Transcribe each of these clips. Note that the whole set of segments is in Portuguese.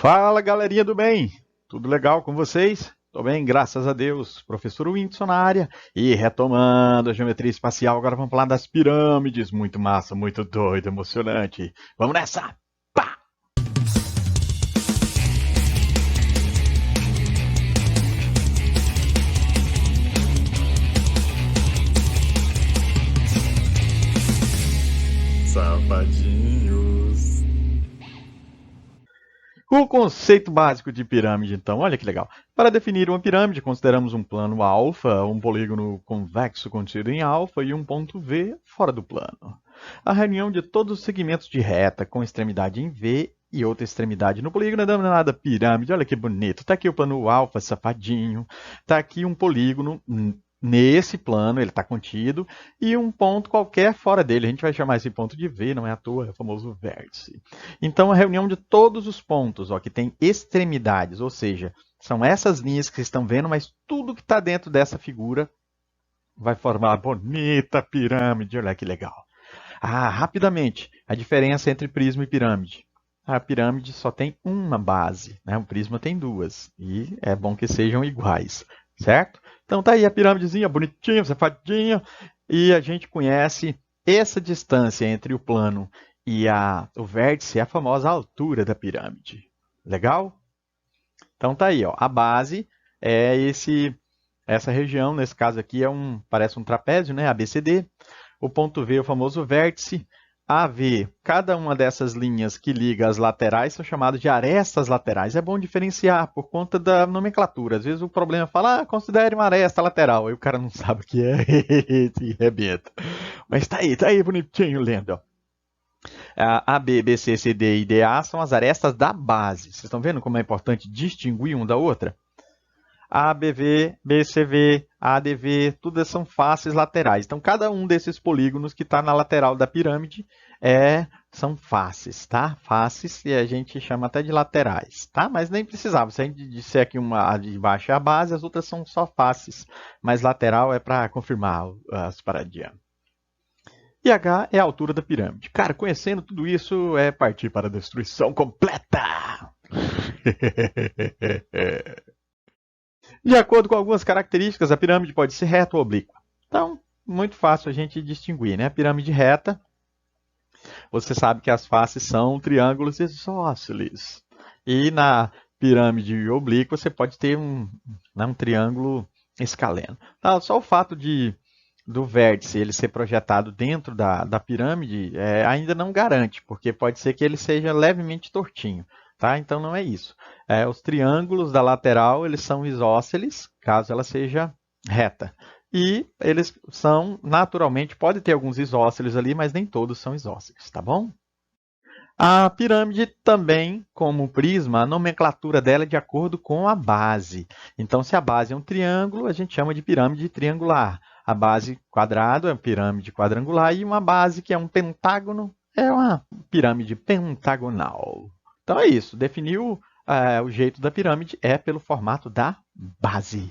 Fala, galerinha do bem! Tudo legal com vocês? Tô bem, graças a Deus. Professor Whindersson na área. E retomando a geometria espacial, agora vamos falar das pirâmides. Muito massa, muito doido, emocionante. Vamos nessa! Pá! Safadinhos. O conceito básico de pirâmide, então, olha que legal. Para definir uma pirâmide, consideramos um plano alfa, um polígono convexo contido em alfa e um ponto V fora do plano. A reunião de todos os segmentos de reta com extremidade em V e outra extremidade no polígono é denominada pirâmide. Olha que bonito. Está aqui o plano alfa, safadinho. Está aqui um polígono nesse plano, ele está contido, e um ponto qualquer fora dele. A gente vai chamar esse ponto de V, não é à toa, é o famoso vértice. Então, a reunião de todos os pontos, ó, que tem extremidades, ou seja, são essas linhas que vocês estão vendo, mas tudo que está dentro dessa figura vai formar uma bonita pirâmide. Olha que legal. Rapidamente, a diferença entre prisma e pirâmide. A pirâmide só tem uma base, né? O prisma tem duas, e é bom que sejam iguais, certo? Então tá aí a pirâmidezinha, bonitinha, safadinha, e a gente conhece essa distância entre o plano e o vértice, é a famosa altura da pirâmide. Legal? Então tá aí, ó, a base é essa região, nesse caso aqui parece um trapézio, né? ABCD. O ponto V é o famoso vértice. AV, cada uma dessas linhas que liga as laterais são chamadas de arestas laterais. É bom diferenciar por conta da nomenclatura. Às vezes o problema fala, considere uma aresta lateral. Aí o cara não sabe o que é e rebenta. Mas tá aí bonitinho, lendo. Ó. AB, BC, CD e DA são as arestas da base. Vocês estão vendo como é importante distinguir uma da outra? ABV, BCV, ADV, tudo são faces laterais. Então, cada um desses polígonos que está na lateral da pirâmide são faces, tá? Faces, e a gente chama até de laterais, tá? Mas nem precisava. Se a gente disser que uma de baixo é a base, as outras são só faces. Mas lateral é para confirmar as paradinhas. E H é a altura da pirâmide. Cara, conhecendo tudo isso, é partir para a destruição completa! De acordo com algumas características, a pirâmide pode ser reta ou oblíqua. Então, muito fácil a gente distinguir, né? A pirâmide reta, você sabe que as faces são triângulos isósceles. E na pirâmide oblíqua, você pode ter um triângulo escaleno. Tá, só o fato do vértice ele ser projetado dentro da pirâmide ainda não garante, porque pode ser que ele seja levemente tortinho. Tá? Então não é isso. Os triângulos da lateral eles são isósceles, caso ela seja reta. E eles são, naturalmente, pode ter alguns isósceles ali, mas nem todos são isósceles, tá bom? A pirâmide também, como o prisma, a nomenclatura dela é de acordo com a base. Então, se a base é um triângulo, a gente chama de pirâmide triangular. A base quadrado é uma pirâmide quadrangular e uma base que é um pentágono é uma pirâmide pentagonal. Então é isso, definiu o jeito da pirâmide é pelo formato da base.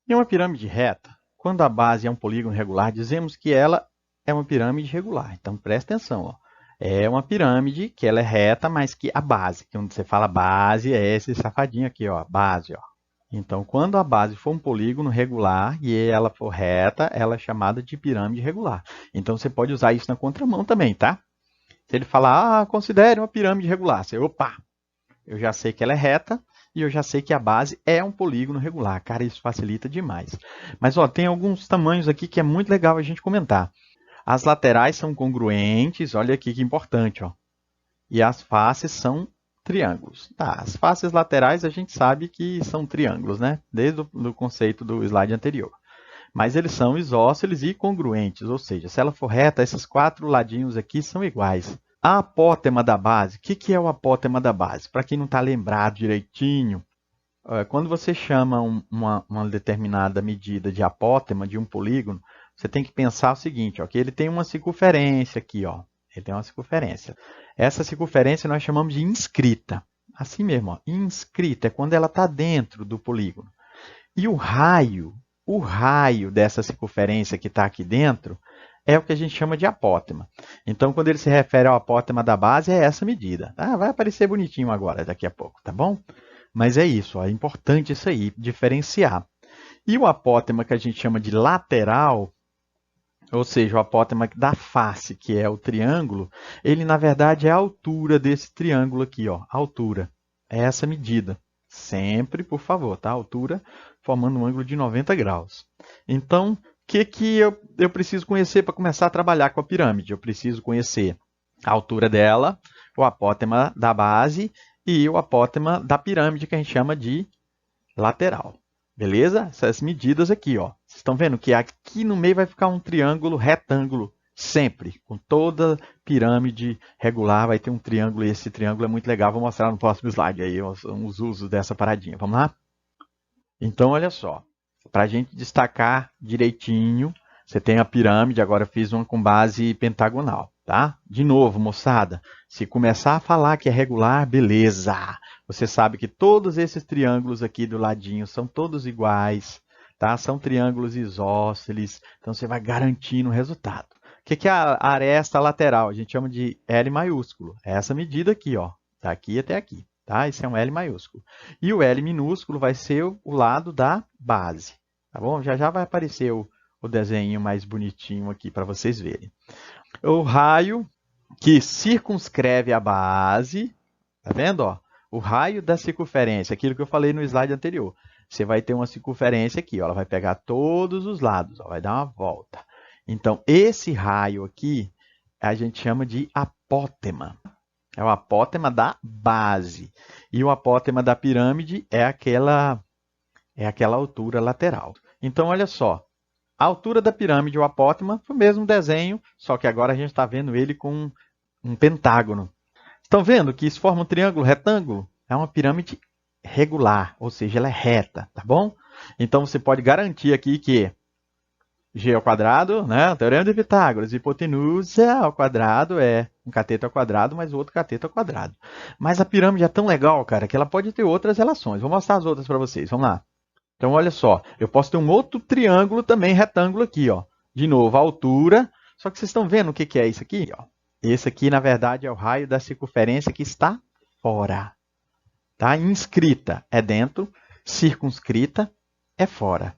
Em uma pirâmide reta, quando a base é um polígono regular, dizemos que ela é uma pirâmide regular. Então presta atenção, ó. É uma pirâmide que ela é reta, mas que a base, que quando você fala base, é esse safadinho aqui, ó, base, ó. Então quando a base for um polígono regular e ela for reta, ela é chamada de pirâmide regular. Então você pode usar isso na contramão também, tá? Se ele falar, considere uma pirâmide regular, você, opa, eu já sei que ela é reta e eu já sei que a base é um polígono regular. Cara, isso facilita demais. Mas ó, tem alguns tamanhos aqui que é muito legal a gente comentar. As laterais são congruentes, olha aqui que importante, ó. E as faces são triângulos. Tá, as faces laterais a gente sabe que são triângulos, né? Desde o conceito do slide anterior. Mas eles são isósceles e congruentes, ou seja, se ela for reta, esses quatro ladinhos aqui são iguais. A apótema da base, o que é o apótema da base? Para quem não está lembrado direitinho, quando você chama uma determinada medida de apótema de um polígono, você tem que pensar o seguinte, ó, que ele tem uma circunferência aqui, ó, ele tem uma circunferência. Essa circunferência nós chamamos de inscrita. Assim mesmo, ó, inscrita é quando ela está dentro do polígono. E o raio dessa circunferência que está aqui dentro é o que a gente chama de apótema. Então, quando ele se refere ao apótema da base, é essa medida. Ah, vai aparecer bonitinho agora, daqui a pouco, tá bom? Mas é isso, ó, é importante isso aí, diferenciar. E o apótema que a gente chama de lateral, ou seja, o apótema da face, que é o triângulo, ele na verdade é a altura desse triângulo aqui, ó, a altura. É essa medida. Sempre, por favor, tá? A altura formando um ângulo de 90 graus. Então, o que eu preciso conhecer para começar a trabalhar com a pirâmide? Eu preciso conhecer a altura dela, o apótema da base e o apótema da pirâmide, que a gente chama de lateral. Beleza? Essas medidas aqui, ó. Vocês estão vendo que aqui no meio vai ficar um triângulo retângulo, sempre. Com toda pirâmide regular vai ter um triângulo, e esse triângulo é muito legal. Vou mostrar no próximo slide aí os usos dessa paradinha. Vamos lá? Então, olha só. Para a gente destacar direitinho, você tem a pirâmide, agora eu fiz uma com base pentagonal, tá? De novo, moçada, se começar a falar que é regular, beleza. Você sabe que todos esses triângulos aqui do ladinho são todos iguais, tá? São triângulos isósceles, então você vai garantindo o resultado. O que é a aresta lateral? A gente chama de L maiúsculo. É essa medida aqui, ó, daqui até aqui. Tá? Esse é um L maiúsculo. E o L minúsculo vai ser o lado da base. Tá bom? Já já vai aparecer o desenho mais bonitinho aqui para vocês verem. O raio que circunscreve a base, tá vendo? Ó? O raio da circunferência, aquilo que eu falei no slide anterior. Você vai ter uma circunferência aqui, ó, ela vai pegar todos os lados, ó, vai dar uma volta. Então, esse raio aqui, a gente chama de apótema. É o apótema da base. E o apótema da pirâmide é aquela altura lateral. Então, olha só. A altura da pirâmide, o apótema, foi o mesmo desenho, só que agora a gente está vendo ele com um pentágono. Estão vendo que isso forma um triângulo retângulo? É uma pirâmide regular, ou seja, ela é reta, tá bom? Então, você pode garantir aqui que G ao quadrado, né? O teorema de Pitágoras, hipotenusa ao quadrado é um cateto ao quadrado mais o outro cateto ao quadrado. Mas a pirâmide é tão legal, cara, que ela pode ter outras relações. Vou mostrar as outras para vocês. Vamos lá. Então, olha só. Eu posso ter um outro triângulo também retângulo aqui, ó. De novo, a altura. Só que vocês estão vendo o que é isso aqui? Ó. Esse aqui, na verdade, é o raio da circunferência que está fora. Tá? Inscrita é dentro, circunscrita é fora.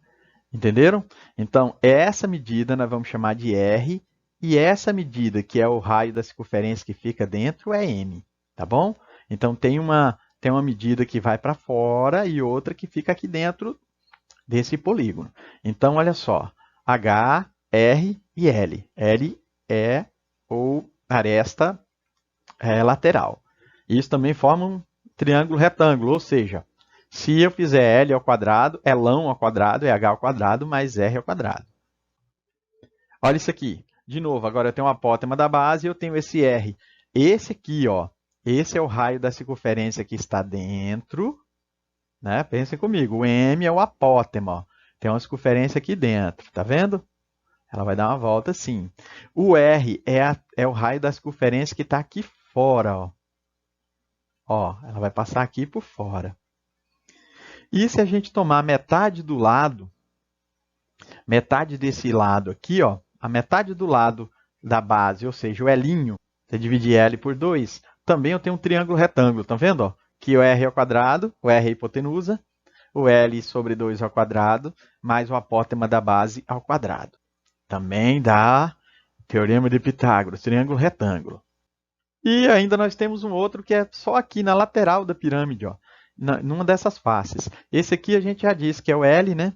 Entenderam? Então, essa medida nós vamos chamar de R, e essa medida, que é o raio da circunferência que fica dentro, é M, tá bom? Então, tem uma medida que vai para fora e outra que fica aqui dentro desse polígono. Então, olha só, H, R e L. L é o aresta lateral. Isso também forma um triângulo retângulo, ou seja, se eu fizer L ao quadrado, Lão ao quadrado é H ao quadrado mais R ao quadrado. Olha isso aqui. De novo, agora eu tenho o apótema da base e eu tenho esse R. Esse aqui, ó, esse é o raio da circunferência que está dentro. Né? Pensem comigo, o M é o apótema. Ó. Tem uma circunferência aqui dentro, tá vendo? Ela vai dar uma volta assim. O R é o raio da circunferência que está aqui fora. Ó. Ó, ela vai passar aqui por fora. E se a gente tomar metade do lado, metade desse lado aqui, ó, a metade do lado da base, ou seja, o L, você dividir L por 2, também eu tenho um triângulo retângulo, estão vendo? Ó? Que o R ao quadrado, o R é a hipotenusa, o L sobre 2 ao quadrado, mais o apótema da base ao quadrado. Também dá teorema de Pitágoras, triângulo retângulo. E ainda nós temos um outro que é só aqui na lateral da pirâmide, ó. Numa dessas faces. Esse aqui a gente já disse que é o L, né?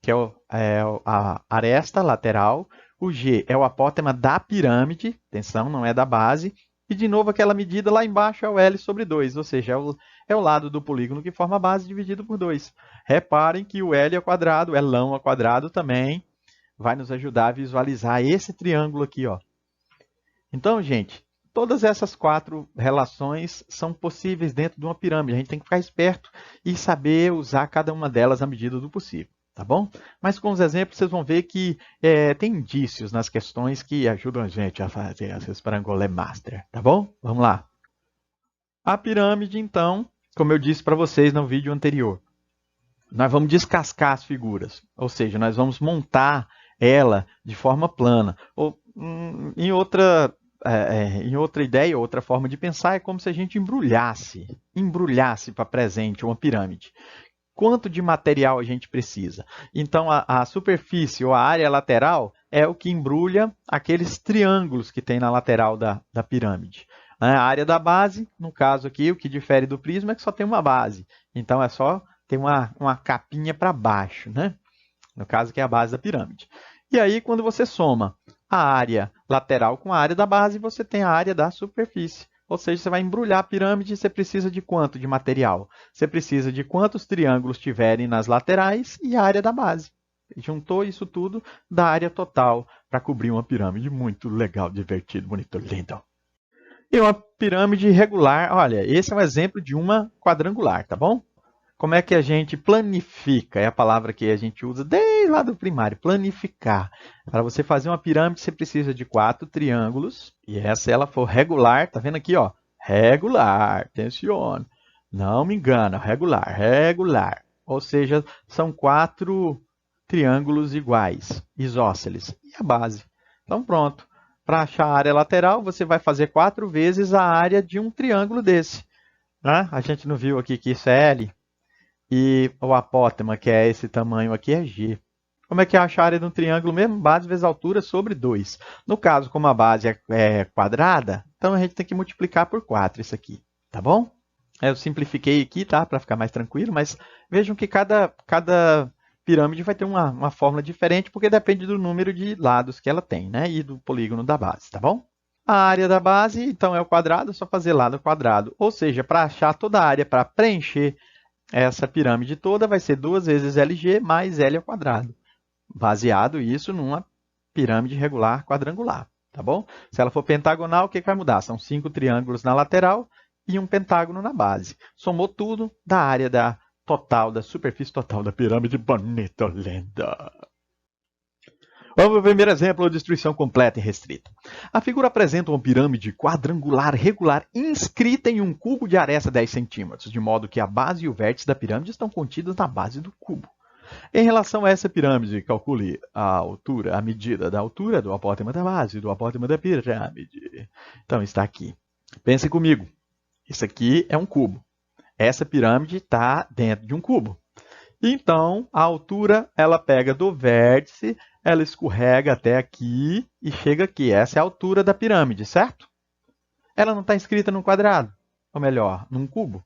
Que é a aresta lateral. O G é o apótema da pirâmide. Atenção, não é da base. E, de novo, aquela medida lá embaixo é o L sobre 2. Ou seja, é o lado do polígono que forma a base dividido por 2. Reparem que o L ao quadrado, Lão ao quadrado também, vai nos ajudar a visualizar esse triângulo aqui, ó. Então, gente, todas essas 4 relações são possíveis dentro de uma pirâmide. A gente tem que ficar esperto e saber usar cada uma delas à medida do possível, tá bom? Mas com os exemplos vocês vão ver que tem indícios nas questões que ajudam a gente a fazer esses parangolé master, tá bom? Vamos lá. A pirâmide, então, como eu disse para vocês no vídeo anterior, nós vamos descascar as figuras, ou seja, nós vamos montar ela de forma plana. Ou, em outra ideia, outra forma de pensar, é como se a gente embrulhasse para presente uma pirâmide. Quanto de material a gente precisa? Então, a superfície ou a área lateral é o que embrulha aqueles triângulos que tem na lateral da pirâmide. A área da base, no caso aqui, o que difere do prisma é que só tem uma base. Então, é só ter uma capinha para baixo, né? No caso, que é a base da pirâmide. E aí, quando você soma a área lateral com a área da base, você tem a área da superfície. Ou seja, você vai embrulhar a pirâmide e você precisa de quanto de material? Você precisa de quantos triângulos tiverem nas laterais e a área da base. Juntou isso tudo da área total para cobrir uma pirâmide muito legal, divertido, bonito, lindo. E uma pirâmide regular, olha, esse é um exemplo de uma quadrangular, tá bom? Como é que a gente planifica? É a palavra que a gente usa desde lá do primário, planificar. Para você fazer uma pirâmide, você precisa de 4 triângulos. E se ela for regular, tá vendo aqui, ó? Regular, atencione. Não me engana, regular, regular. Ou seja, são 4 triângulos iguais, isósceles. E a base. Então pronto. Para achar a área lateral, você vai fazer 4 vezes a área de um triângulo desse. Né? A gente não viu aqui que isso é L. E o apótema, que é esse tamanho aqui, é G. Como é que acha a área de um triângulo mesmo? Base vezes altura sobre 2. No caso, como a base é quadrada, então a gente tem que multiplicar por 4 isso aqui. Tá bom? Eu simplifiquei aqui, tá? Para ficar mais tranquilo, mas vejam que cada pirâmide vai ter uma fórmula diferente, porque depende do número de lados que ela tem, né? E do polígono da base, tá bom? A área da base, então, é o quadrado, é só fazer lado quadrado. Ou seja, para achar toda a área, para preencher essa pirâmide toda vai ser 2 vezes LG mais L ao quadrado. Baseado isso numa pirâmide regular quadrangular, tá bom? Se ela for pentagonal, o que vai mudar? São 5 triângulos na lateral e um pentágono na base. Somou tudo da área da superfície total da pirâmide. Bonito, linda! Vamos ao primeiro exemplo, destruição completa e restrita. A figura apresenta uma pirâmide quadrangular regular inscrita em um cubo de aresta 10 centímetros, de modo que a base e o vértice da pirâmide estão contidos na base do cubo. Em relação a essa pirâmide, calcule a medida da altura do apótema da base e do apótema da pirâmide. Então, está aqui. Pense comigo. Isso aqui é um cubo. Essa pirâmide está dentro de um cubo. Então, a altura, ela pega do vértice, ela escorrega até aqui e chega aqui. Essa é a altura da pirâmide, certo? Ela não está inscrita num quadrado, ou melhor, num cubo.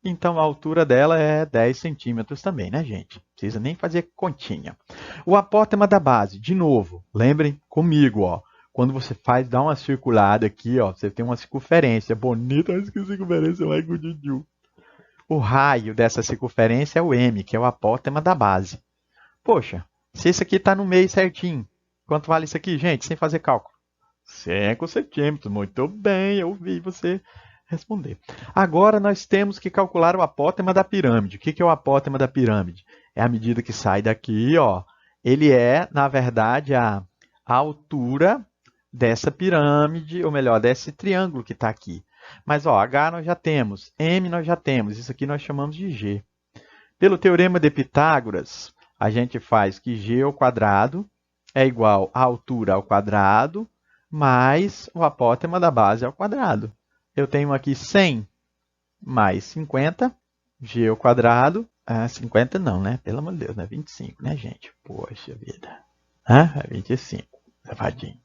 Então, a altura dela é 10 centímetros também, né, gente? Não precisa nem fazer continha. O apótema da base, de novo, lembrem comigo, ó. Quando você dá uma circulada aqui, ó, você tem uma circunferência bonita. Que circunferência mais bonita. O raio dessa circunferência é o M, que é o apótema da base. Poxa, se esse aqui está no meio certinho, quanto vale isso aqui, gente? Sem fazer cálculo. 5 centímetros. Muito bem, eu ouvi você responder. Agora nós temos que calcular o apótema da pirâmide. O que é o apótema da pirâmide? É a medida que sai daqui, ó. Ele é, na verdade, a altura dessa pirâmide, ou melhor, desse triângulo que está aqui. Mas, ó, H nós já temos, M nós já temos, isso aqui nós chamamos de G. Pelo teorema de Pitágoras, a gente faz que G ao quadrado é igual à altura ao quadrado mais o apótema da base ao quadrado. Eu tenho aqui 100 mais 50, G ao quadrado, 50 não, né? Pelo amor de Deus, não é 25, né, gente? Poxa vida. É 25, safadinho.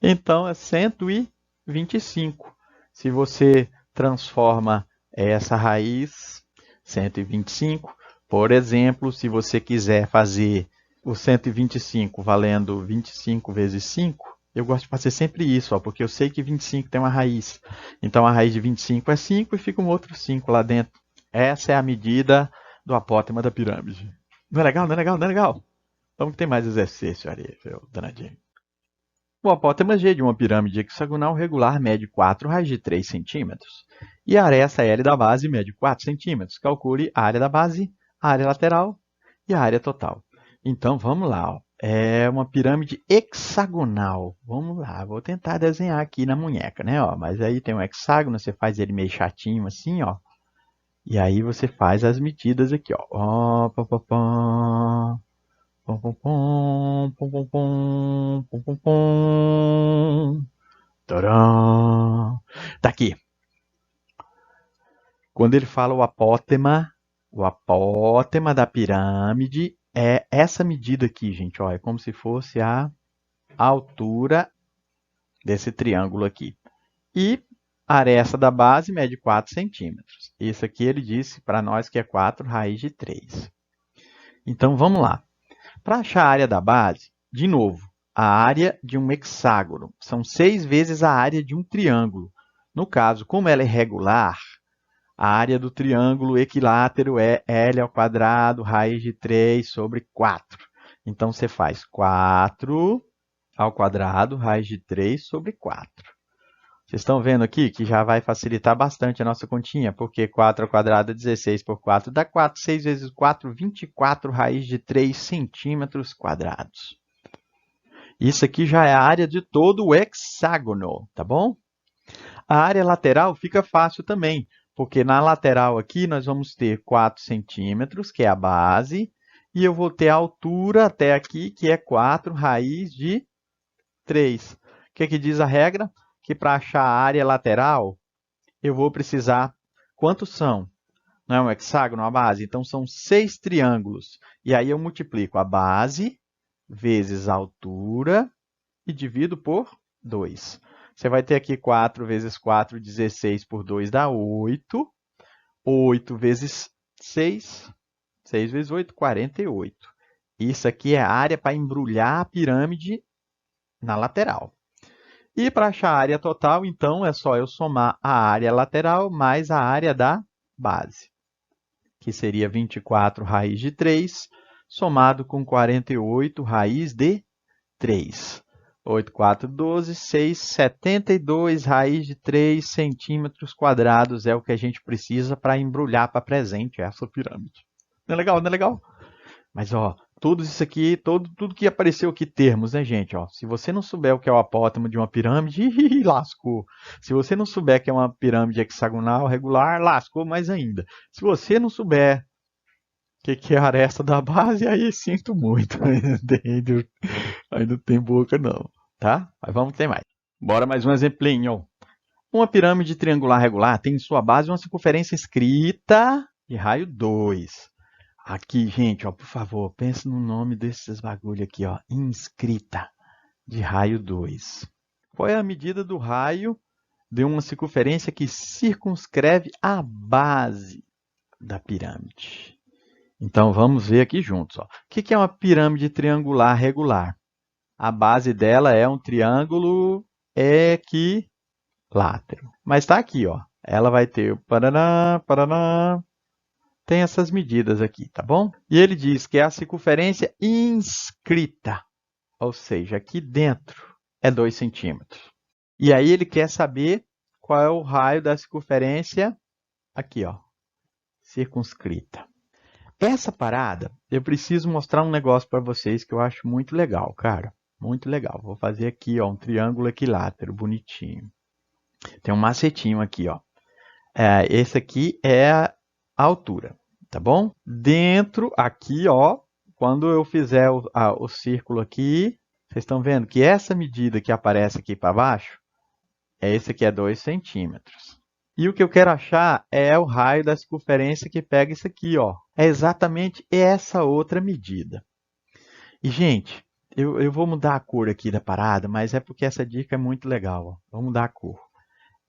Então, é 125. Se você transforma essa raiz, 125, por exemplo, se você quiser fazer o 125 valendo 25 vezes 5, eu gosto de fazer sempre isso, ó, porque eu sei que 25 tem uma raiz. Então, a raiz de 25 é 5 e fica um outro 5 lá dentro. Essa é a medida do apótema da pirâmide. Não é legal? Não é legal? Não é legal? Vamos que tem mais exercício ali, danadinho. O apótema G de uma pirâmide hexagonal regular mede 4 raiz de 3 centímetros. E a aresta L da base mede 4 centímetros. Calcule a área da base, a área lateral e a área total. Então, vamos lá. Ó. É uma pirâmide hexagonal. Vamos lá, vou tentar desenhar aqui na munheca, né? Ó, mas aí tem um hexágono, você faz ele meio chatinho assim, ó. E aí você faz as medidas aqui, ó. Ó, pá, pá, pá. Pom, pom, pom, pom, pom, pom, pom, pom, pom. Tcharam! Tá aqui. Quando ele fala o apótema da pirâmide é essa medida aqui, gente. Ó, é como se fosse a altura desse triângulo aqui. E a aresta da base mede 4 centímetros. Isso aqui ele disse para nós que é 4 raiz de 3. Então vamos lá. Para achar a área da base, de novo, a área de um hexágono são 6 vezes a área de um triângulo. No caso, como ela é regular, a área do triângulo equilátero é L ao quadrado, raiz de 3 sobre 4. Então, você faz 4 ao quadrado, raiz de 3 sobre 4. Vocês estão vendo aqui que já vai facilitar bastante a nossa continha, porque 4 ao quadrado é 16 por 4 dá 4. 6 vezes 4, 24 raiz de 3 centímetros quadrados. Isso aqui já é a área de todo o hexágono, tá bom? A área lateral fica fácil também, porque na lateral aqui nós vamos ter 4 centímetros, que é a base, e eu vou ter a altura até aqui, que é 4 raiz de 3. O que diz a regra? Que para achar a área lateral, eu vou precisar... Quantos são? Não é um hexágono, a base? Então, são 6 triângulos. E aí eu multiplico a base vezes a altura e divido por 2. Você vai ter aqui 4 vezes 4, 16 por 2 dá 8. 8 vezes 6, 6 vezes 8, 48. Isso aqui é a área para embrulhar a pirâmide na lateral. E para achar a área total, então, é só eu somar a área lateral mais a área da base, que seria 24 raiz de 3, somado com 48 raiz de 3. 8, 4, 12, 6, 72 raiz de 3 centímetros quadrados é o que a gente precisa para embrulhar para presente essa pirâmide. Não é legal? Não é legal? Mas, ó, tudo isso aqui, tudo que apareceu aqui, termos, né, gente? Ó, se você não souber o que é o apótemo de uma pirâmide, lascou. Se você não souber que é uma pirâmide hexagonal regular, lascou mais ainda. Se você não souber o que é a aresta da base, aí sinto muito. Aí não tem boca, não. Tá? Mas vamos ter mais. Bora mais um exemplinho. Uma pirâmide triangular regular tem em sua base uma circunferência inscrita de raio 2. Aqui, gente, ó, por favor, pense no nome desses bagulho aqui, ó, inscrita de raio 2. Qual é a medida do raio de uma circunferência que circunscreve a base da pirâmide? Então, vamos ver aqui juntos. Ó. O que é uma pirâmide triangular regular? A base dela é um triângulo equilátero. Mas está aqui, ó. Ela vai ter o paraná, paraná, tem essas medidas aqui, tá bom? E ele diz que é a circunferência inscrita, ou seja, aqui dentro é 2 centímetros. E aí ele quer saber qual é o raio da circunferência aqui, ó, circunscrita. Essa parada, eu preciso mostrar um negócio para vocês que eu acho muito legal, cara. Muito legal. Vou fazer aqui, ó, um triângulo equilátero, bonitinho. Tem um macetinho aqui, ó. Esse aqui é a altura, tá bom? Dentro aqui, ó, quando eu fizer o círculo aqui, vocês estão vendo que essa medida que aparece aqui para baixo, esse aqui é 2 centímetros. E o que eu quero achar é o raio da circunferência que pega isso aqui, ó. É exatamente essa outra medida. E, gente, eu vou mudar a cor aqui da parada, mas é porque essa dica é muito legal, ó. Vou mudar a cor.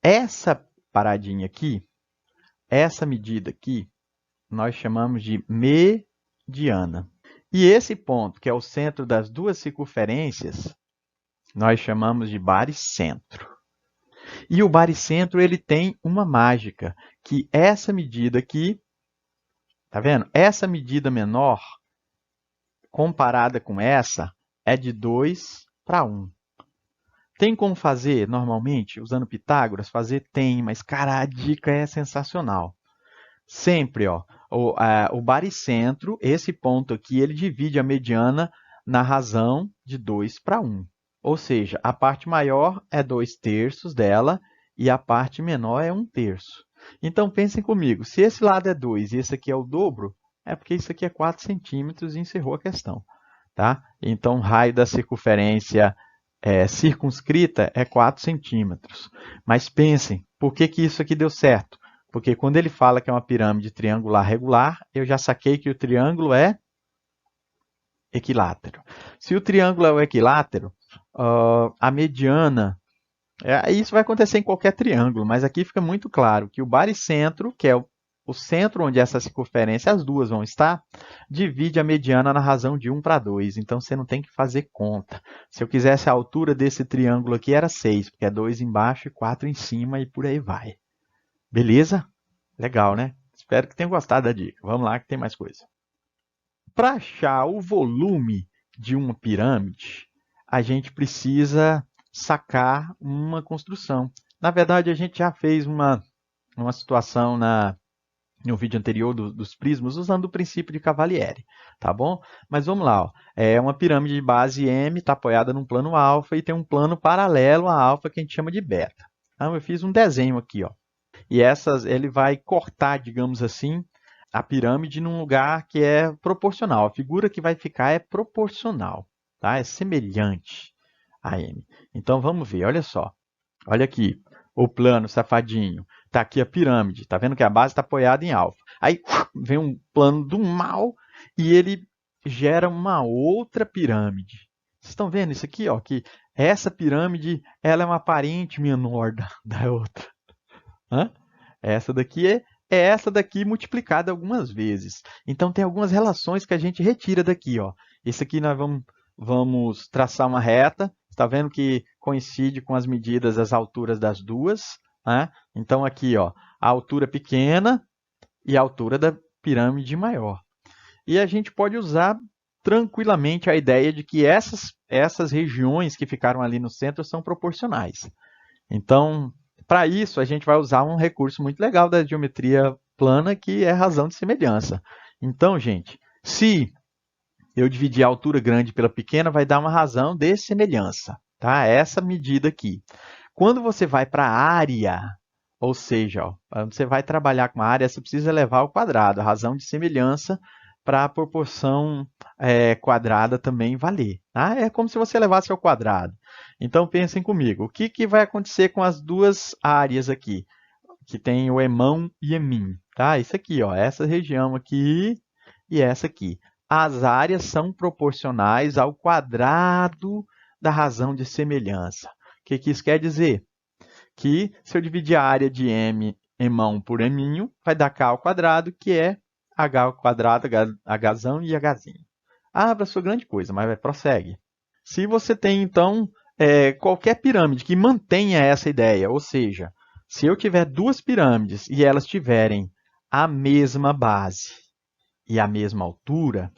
Essa paradinha aqui, essa medida aqui, nós chamamos de mediana. E esse ponto, que é o centro das duas circunferências, nós chamamos de baricentro. E o baricentro ele tem uma mágica, que essa medida aqui, tá vendo? Essa medida menor, comparada com essa, é de 2 para 1. Tem como fazer, normalmente, usando Pitágoras? Fazer tem, mas, cara, a dica é sensacional. Sempre, ó, o baricentro, esse ponto aqui, ele divide a mediana na razão de 2 para 1. Ou seja, a parte maior é 2/3 dela e a parte menor é 1/3. Então, pensem comigo, se esse lado é 2 e esse aqui é o dobro, é porque isso aqui é 4 centímetros e encerrou a questão. tá? Então, o raio da circunferência circunscrita é 4 centímetros. Mas pensem, por que isso aqui deu certo? Porque quando ele fala que é uma pirâmide triangular regular, eu já saquei que o triângulo é equilátero. Se o triângulo é o equilátero, a mediana... isso vai acontecer em qualquer triângulo, mas aqui fica muito claro que o baricentro, que é o centro onde essa circunferência, as duas vão estar, divide a mediana na razão de 1 para 2. Então, você não tem que fazer conta. Se eu quisesse a altura desse triângulo aqui, era 6, porque é 2 embaixo e 4 em cima, e por aí vai. Beleza? Legal, né? Espero que tenham gostado da dica. Vamos lá que tem mais coisa. Para achar o volume de uma pirâmide, a gente precisa sacar uma construção. Na verdade, a gente já fez uma situação no vídeo anterior dos prismas usando o princípio de Cavalieri, tá bom? Mas vamos lá, ó. É uma pirâmide de base M, está apoiada num plano alfa e tem um plano paralelo a alfa que a gente chama de beta. Então, eu fiz um desenho aqui, ó. E ele vai cortar, digamos assim, a pirâmide num lugar que é proporcional. A figura que vai ficar é proporcional, tá? É semelhante a M. Então vamos ver, olha só. Olha aqui, o plano safadinho. Está aqui a pirâmide. Está vendo que a base está apoiada em alfa. Aí vem um plano do mal e ele gera uma outra pirâmide. Vocês estão vendo isso aqui? Ó, que essa pirâmide ela é uma parente menor da outra. Hã? Essa daqui é essa daqui multiplicada algumas vezes. Então tem algumas relações que a gente retira daqui. Ó. Esse aqui nós vamos traçar uma reta. Está vendo que coincide com as medidas das alturas das duas. Né? Então aqui ó, a altura pequena e a altura da pirâmide maior. E a gente pode usar tranquilamente a ideia de que essas regiões que ficaram ali no centro são proporcionais. Então, para isso, a gente vai usar um recurso muito legal da geometria plana, que é a razão de semelhança. Então, gente, se eu dividir a altura grande pela pequena, vai dar uma razão de semelhança. Tá? Essa medida aqui. Quando você vai para a área, ou seja, ó, quando você vai trabalhar com a área, você precisa levar ao quadrado, a razão de semelhança para a proporção quadrada também valer. Tá? É como se você levasse ao quadrado. Então pensem comigo, o que vai acontecer com as duas áreas aqui? Que tem o emão e emim. Tá? Isso aqui, ó, essa região aqui e essa aqui. As áreas são proporcionais ao quadrado da razão de semelhança. O que isso quer dizer? Que se eu dividir a área de emão por eminho, vai dar k ao quadrado, que é h ao quadrado, hzão e hzinho. Professor, grande coisa, mas prossegue. Se você tem, então, qualquer pirâmide que mantenha essa ideia, ou seja, se eu tiver duas pirâmides e elas tiverem a mesma base e a mesma altura,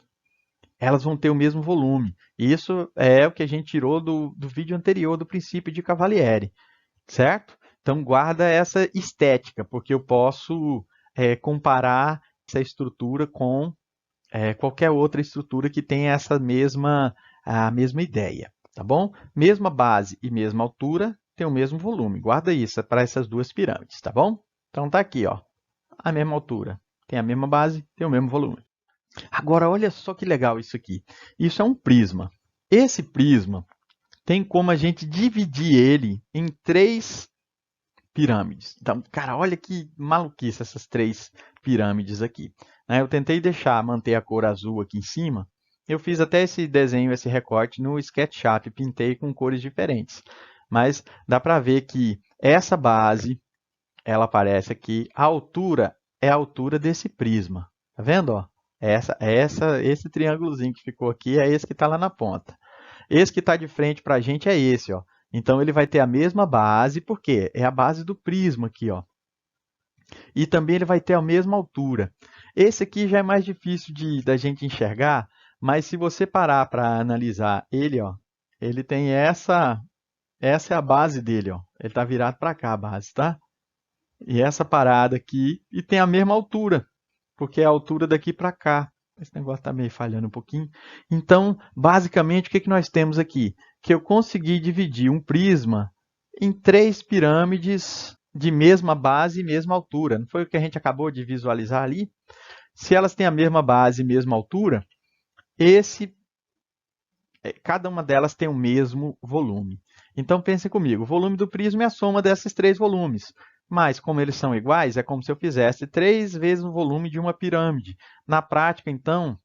elas vão ter o mesmo volume. Isso é o que a gente tirou do vídeo anterior do princípio de Cavalieri, certo? Então, guarda essa estética, porque eu posso comparar essa estrutura com qualquer outra estrutura que tenha a mesma ideia, tá bom? Mesma base e mesma altura tem o mesmo volume. Guarda isso para essas duas pirâmides, tá bom? Então tá aqui, ó, a mesma altura, tem a mesma base, tem o mesmo volume. Agora, olha só que legal isso aqui. Isso é um prisma. Esse prisma tem como a gente dividir ele em 3 pirâmides. Então, cara, olha que maluquice essas 3 pirâmides aqui. Eu tentei manter a cor azul aqui em cima. Eu fiz até esse desenho, esse recorte no SketchUp, pintei com cores diferentes. Mas dá para ver que essa base, ela aparece aqui, a altura é a altura desse prisma. Tá vendo? Ó? Esse triângulozinho que ficou aqui é esse que está lá na ponta. Esse que está de frente para a gente é esse, ó. Então ele vai ter a mesma base, por quê? É a base do prisma aqui, ó. E também ele vai ter a mesma altura. Esse aqui já é mais difícil da gente enxergar, mas se você parar para analisar ele, ó, ele tem essa é a base dele, ó. Ele está virado para cá a base, tá? E essa parada aqui, e tem a mesma altura, porque é a altura daqui para cá. Esse negócio está meio falhando um pouquinho. Então, basicamente, o que nós temos aqui? Que eu consegui dividir um prisma em 3 pirâmides de mesma base e mesma altura. Não foi o que a gente acabou de visualizar ali? Se elas têm a mesma base e mesma altura, esse cada uma delas tem o mesmo volume. Então, pense comigo, o volume do prisma é a soma desses 3 volumes. Mas, como eles são iguais, é como se eu fizesse 3 vezes o volume de uma pirâmide. Na prática, então,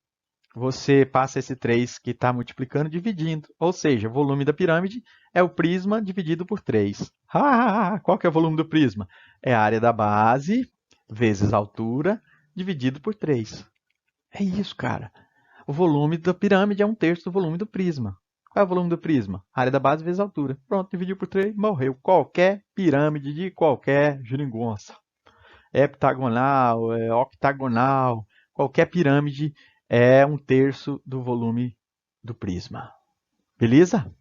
você passa esse 3 que está multiplicando dividindo. Ou seja, o volume da pirâmide é o prisma dividido por 3. Qual que é o volume do prisma? É a área da base vezes a altura dividido por 3. É isso, cara. O volume da pirâmide é 1/3 do volume do prisma. Qual é o volume do prisma? A área da base vezes a altura. Pronto, dividiu por 3, morreu. Qualquer pirâmide de qualquer geringonça. Heptagonal, octagonal, qualquer pirâmide é 1/3 do volume do prisma. Beleza?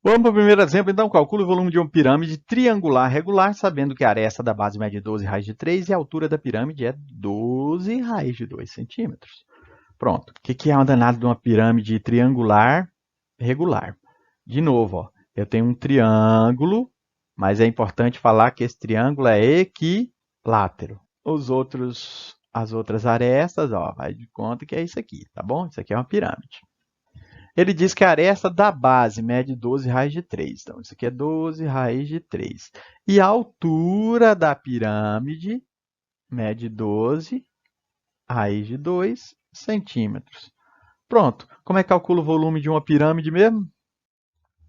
Vamos para o primeiro exemplo, então. Calcule o volume de uma pirâmide triangular regular, sabendo que a aresta da base mede 12 raiz de 3 e a altura da pirâmide é 12 raiz de 2 centímetros. Pronto. O que é uma danada de uma pirâmide triangular regular? De novo, ó, eu tenho um triângulo, mas é importante falar que esse triângulo é equilátero. As outras arestas, ó, vai de conta que é isso aqui, tá bom? Isso aqui é uma pirâmide. Ele diz que a aresta da base mede 12 raiz de 3. Então, isso aqui é 12 raiz de 3. E a altura da pirâmide mede 12 raiz de 2 centímetros. Pronto. Como é que calcula o volume de uma pirâmide mesmo?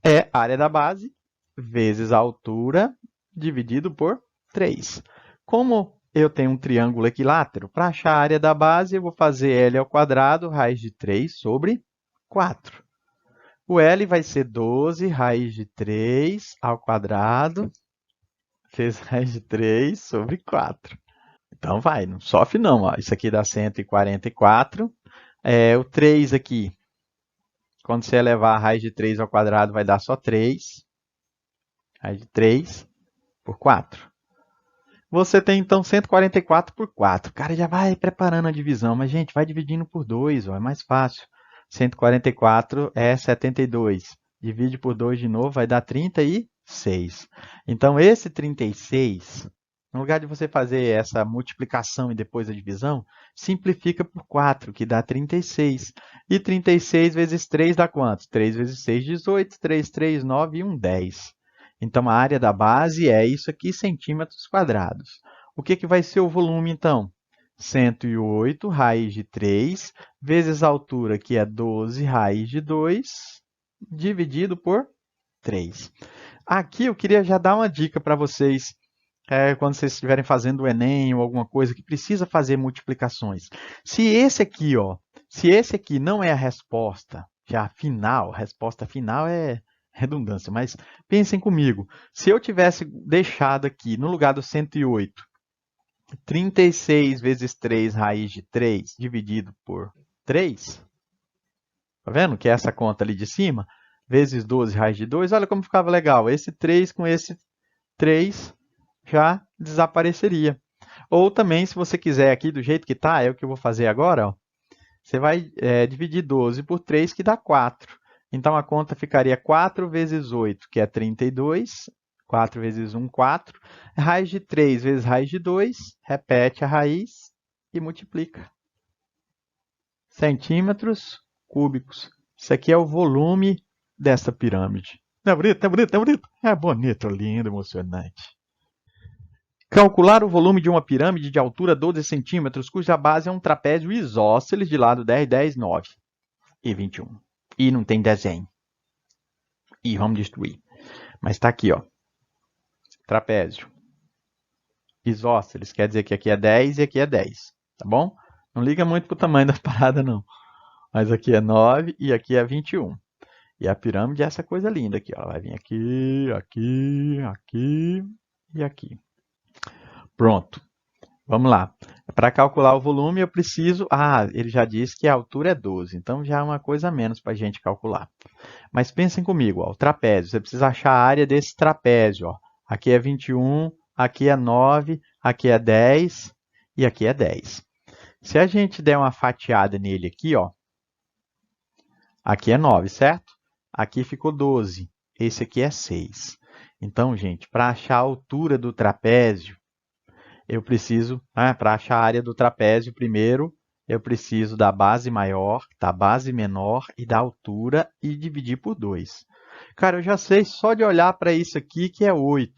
É a área da base vezes a altura dividido por 3. Como eu tenho um triângulo equilátero, para achar a área da base, eu vou fazer L ao quadrado, raiz de 3 sobre 4. O L vai ser 12 raiz de 3 ao quadrado, vezes raiz de 3 sobre 4. Então vai, não sofre não. Ó. Isso aqui dá 144. O 3 aqui, quando você elevar a raiz de 3 ao quadrado, vai dar só 3. Raiz de 3 por 4. Você tem, então, 144 por 4. O cara já vai preparando a divisão. Mas, gente, vai dividindo por 2, ó, é mais fácil. 144 é 72. Divide por 2 de novo, vai dar 36. Então, esse 36, no lugar de você fazer essa multiplicação e depois a divisão, simplifica por 4, que dá 36. E 36 vezes 3 dá quanto? 3 vezes 6, 18. 3, 3, 9 e 1, 10. Então, a área da base é isso aqui, centímetros quadrados. O que vai ser o volume, então? 108 raiz de 3 vezes a altura, que é 12 raiz de 2, dividido por 3. Aqui eu queria já dar uma dica para vocês, quando vocês estiverem fazendo o Enem ou alguma coisa que precisa fazer multiplicações. Se esse aqui não é a resposta já final, a resposta final é redundância, mas pensem comigo. Se eu tivesse deixado aqui, no lugar do 108, 36 vezes 3 raiz de 3 dividido por 3, tá vendo que é essa conta ali de cima, vezes 12 raiz de 2, olha como ficava legal. Esse 3 com esse 3 já desapareceria. Ou também, se você quiser aqui do jeito que está, é o que eu vou fazer agora, ó, você vai dividir 12 por 3, que dá 4. Então, a conta ficaria 4 vezes 8, que é 32. 4 vezes 1, 4. Raiz de 3 vezes raiz de 2. Repete a raiz e multiplica. Centímetros cúbicos. Isso aqui é o volume dessa pirâmide. Não é bonito? É bonito? É bonito? É bonito, lindo, emocionante. Calcular o volume de uma pirâmide de altura 12 centímetros, cuja base é um trapézio isósceles de lado 10, 10, 9 e 21. E não tem desenho. E vamos destruir. Mas está aqui, ó. Trapézio. Isósceles, quer dizer que aqui é 10 e aqui é 10. Tá bom? Não liga muito para o tamanho da parada, não. Mas aqui é 9 e aqui é 21. E a pirâmide é essa coisa linda aqui, ó. Ela vai vir aqui, aqui, aqui e aqui. Pronto. Vamos lá. Para calcular o volume, eu preciso... ele já disse que a altura é 12, então já é uma coisa a menos para a gente calcular. Mas pensem comigo, ó, o trapézio. Você precisa achar a área desse trapézio. Ó. Aqui é 21, aqui é 9, aqui é 10 e aqui é 10. Se a gente der uma fatiada nele aqui, ó, aqui é 9, certo? Aqui ficou 12. Esse aqui é 6. Então, gente, para achar a altura do trapézio, eu preciso, para achar a área do trapézio, primeiro eu preciso da base maior, da base menor e da altura e dividir por 2. Cara, eu já sei só de olhar para isso aqui que é 8,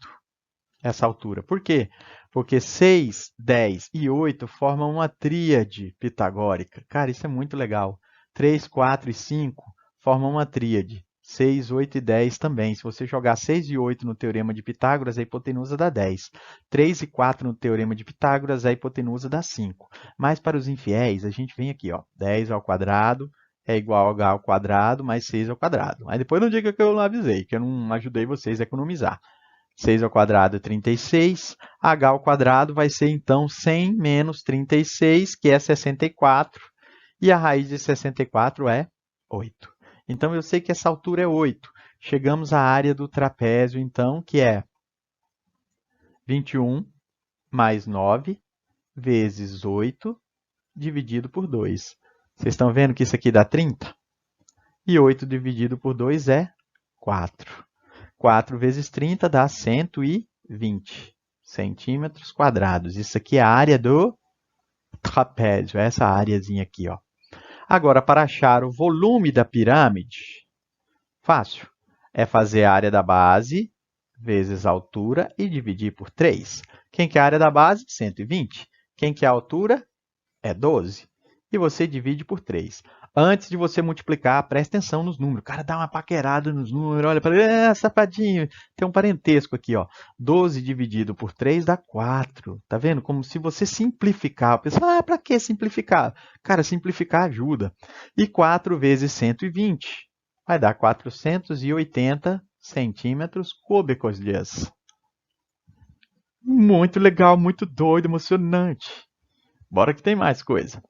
essa altura. Por quê? Porque 6, 10 e 8 formam uma tríade pitagórica. Cara, isso é muito legal. 3, 4 e 5 formam uma tríade. 6, 8 e 10 também. Se você jogar 6 e 8 no Teorema de Pitágoras, a hipotenusa dá 10. 3 e 4 no Teorema de Pitágoras, a hipotenusa dá 5. Mas para os infiéis, a gente vem aqui, ó, 10 ao quadrado é igual a h ao quadrado mais 6 ao quadrado. Aí depois não diga que eu não avisei, que eu não ajudei vocês a economizar. 6 ao quadrado é 36, h ao quadrado vai ser então 100 menos 36, que é 64, e a raiz de 64 é 8. Então eu sei que essa altura é 8. Chegamos à área do trapézio, então, que é 21 mais 9 vezes 8 dividido por 2. Vocês estão vendo que isso aqui dá 30? E 8 dividido por 2 é 4. 4 vezes 30 dá 120 centímetros quadrados. Isso aqui é a área do trapézio, essa areazinha aqui, ó. Agora, para achar o volume da pirâmide, fácil. É fazer a área da base vezes a altura e dividir por 3. Quem que é a área da base? 120. Quem que é a altura? É 12. E você divide por 3. Antes de você multiplicar, presta atenção nos números. O cara dá uma paquerada nos números, olha para ele, safadinho, tem um parentesco aqui, ó. 12 dividido por 3 dá 4. Tá vendo? Como se você simplificar. A pessoa, para que simplificar? Cara, simplificar ajuda. E 4 vezes 120 vai dar 480 centímetros cúbicos. Muito legal, muito doido, emocionante. Bora que tem mais coisa.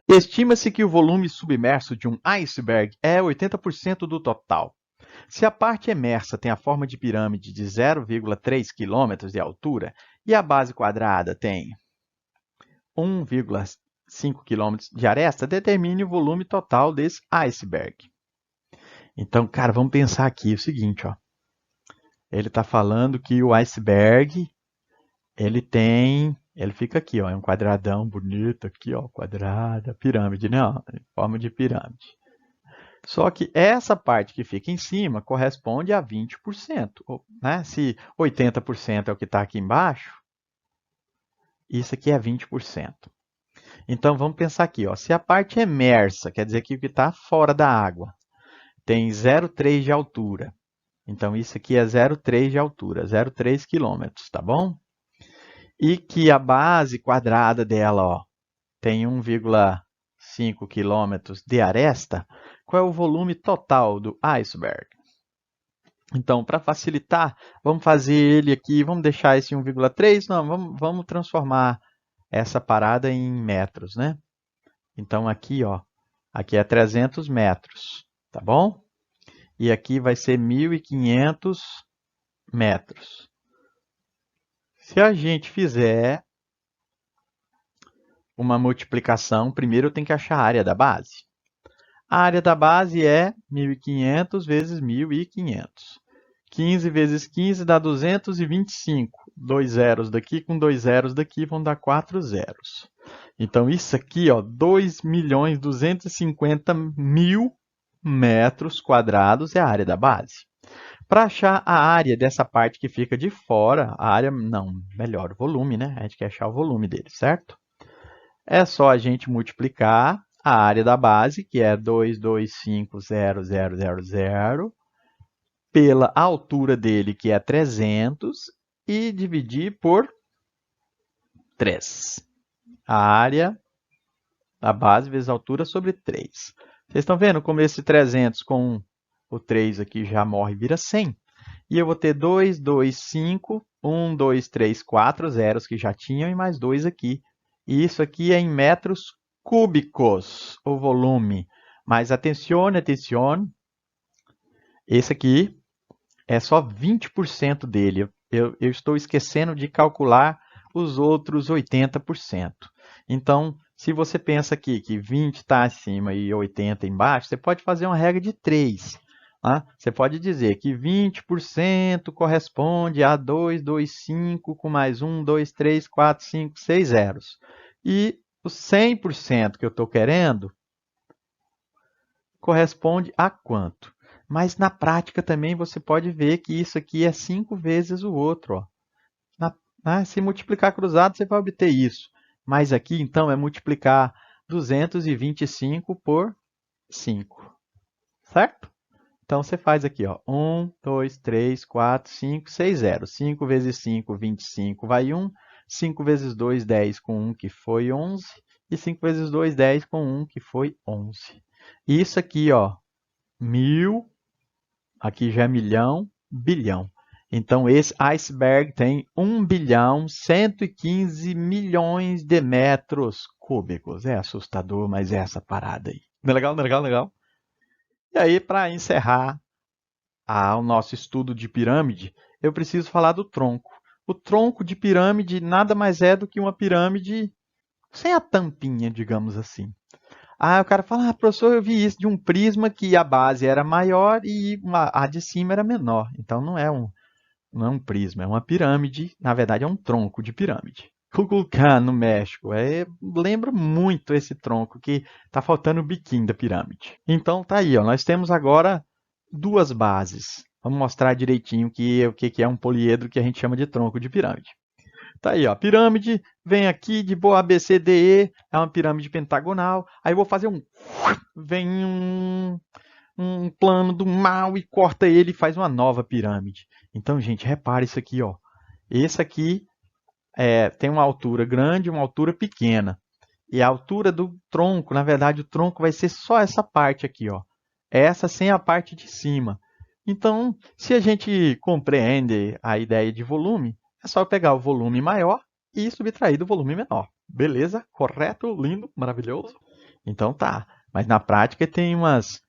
Estima-se que o volume submerso de um iceberg é 80% do total. Se a parte emersa tem a forma de pirâmide de 0,3 km de altura e a base quadrada tem 1,5 km de aresta, determine o volume total desse iceberg. Então, cara, vamos pensar aqui o seguinte, ó. Ele está falando que o iceberg, ele fica aqui, ó, é um quadradão bonito aqui, ó, quadrada, pirâmide, né, ó, em forma de pirâmide. Só que essa parte que fica em cima corresponde a 20%, né? Se 80% é o que está aqui embaixo, isso aqui é 20%. Então, vamos pensar aqui, ó, se a parte emersa, quer dizer que o que está fora da água, tem 0,3 de altura. Então, isso aqui é 0,3 de altura, 0,3 quilômetros, tá bom? E que a base quadrada dela, ó, tem 1,5 quilômetros de aresta, qual é o volume total do iceberg? Então, para facilitar, vamos fazer ele aqui, vamos deixar esse 1,3, não, vamos transformar essa parada em metros, né? Então, aqui, ó, aqui é 300 metros, tá bom? E aqui vai ser 1.500 metros. Se a gente fizer uma multiplicação, primeiro eu tenho que achar a área da base. A área da base é 1.500 vezes 1.500. 15 vezes 15 dá 225. 2 zeros daqui com 2 zeros daqui vão dar 4 zeros. Então, isso aqui, ó, 2.250.000 metros quadrados é a área da base. Para achar a área dessa parte que fica de fora, a área, não, melhor, o volume, né? A gente quer achar o volume dele, certo? É só a gente multiplicar a área da base, que é 225.000, pela altura dele, que é 300, e dividir por 3. A área da base vezes a altura sobre 3. Vocês estão vendo como esse 300 com o 3 aqui já morre e vira 100? E eu vou ter 2, 2, 5, 1, 2, 3, 4 zeros que já tinham e mais 2 aqui. E isso aqui é em metros cúbicos, o volume. Mas atencione, esse aqui é só 20% dele. Eu estou esquecendo de calcular os outros 80%. Então, se você pensa aqui que 20 está acima e 80 embaixo, você pode fazer uma regra de 3. Tá? Você pode dizer que 20% corresponde a 2, 2, 5, com mais 1, 2, 3, 4, 5, 6 zeros. E o 100% que eu estou querendo corresponde a quanto? Mas na prática também você pode ver que isso aqui é 5 vezes o outro. Ó. Se multiplicar cruzado, você vai obter isso. Mas aqui, então, é multiplicar 225 por 5. Certo? Então, você faz aqui, ó, 1, 2, 3, 4, 5, 6, 0. 5 vezes 5, 25, vai 1. 5 vezes 2, 10 com 1, que foi 11. E 5 vezes 2, 10 com 1, que foi 11. Isso aqui, ó, 1000, aqui já é milhão, bilhão. Então, esse iceberg tem 1 bilhão 115 milhões de metros cúbicos. É assustador, mas é essa parada aí. Não é legal? Não é legal? Não é legal? E aí, para encerrar o nosso estudo de pirâmide, eu preciso falar do tronco. O tronco de pirâmide nada mais é do que uma pirâmide sem a tampinha, digamos assim. O cara fala, professor, eu vi isso de um prisma que a base era maior e a de cima era menor. Então não é um prisma, é uma pirâmide. Na verdade, é um tronco de pirâmide. Kukulkan, no México, lembra muito esse tronco que está faltando o biquinho da pirâmide. Então tá aí, ó, nós temos agora duas bases. Vamos mostrar direitinho o que é um poliedro que a gente chama de tronco de pirâmide. Tá aí, ó, pirâmide, vem aqui de boa ABCDE, é uma pirâmide pentagonal. Aí eu vou fazer vem um plano do mal e corta ele e faz uma nova pirâmide. Então, gente, repare isso aqui, ó. Esse aqui tem uma altura grande e uma altura pequena. E a altura do tronco, na verdade, o tronco vai ser só essa parte aqui, ó. Essa sem a parte de cima. Então, se a gente compreende a ideia de volume, é só pegar o volume maior e subtrair do volume menor. Beleza? Correto? Lindo? Maravilhoso? Então tá. Mas na prática tem umas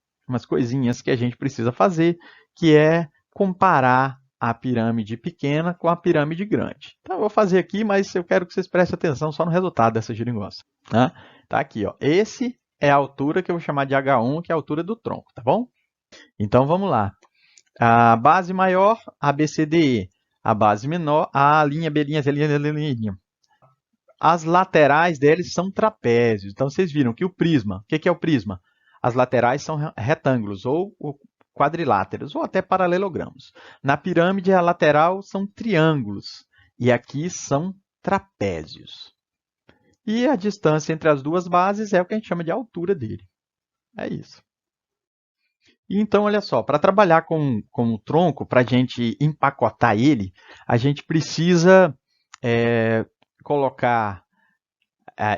coisinhas que a gente precisa fazer, que é comparar a pirâmide pequena com a pirâmide grande. Então eu vou fazer aqui, mas eu quero que vocês prestem atenção só no resultado dessa geringonça. Tá? Tá aqui, ó. Esse é a altura que eu vou chamar de H1, que é a altura do tronco, tá bom? Então vamos lá. A base maior, ABCDE. A base menor, A', B', C', D'. As laterais deles são trapézios. Então vocês viram que o prisma, o que é o prisma? As laterais são retângulos ou quadriláteros ou até paralelogramos. Na pirâmide, a lateral são triângulos e aqui são trapézios. E a distância entre as duas bases é o que a gente chama de altura dele. É isso. Então, olha só, para trabalhar com o tronco, para a gente empacotar ele, a gente precisa colocar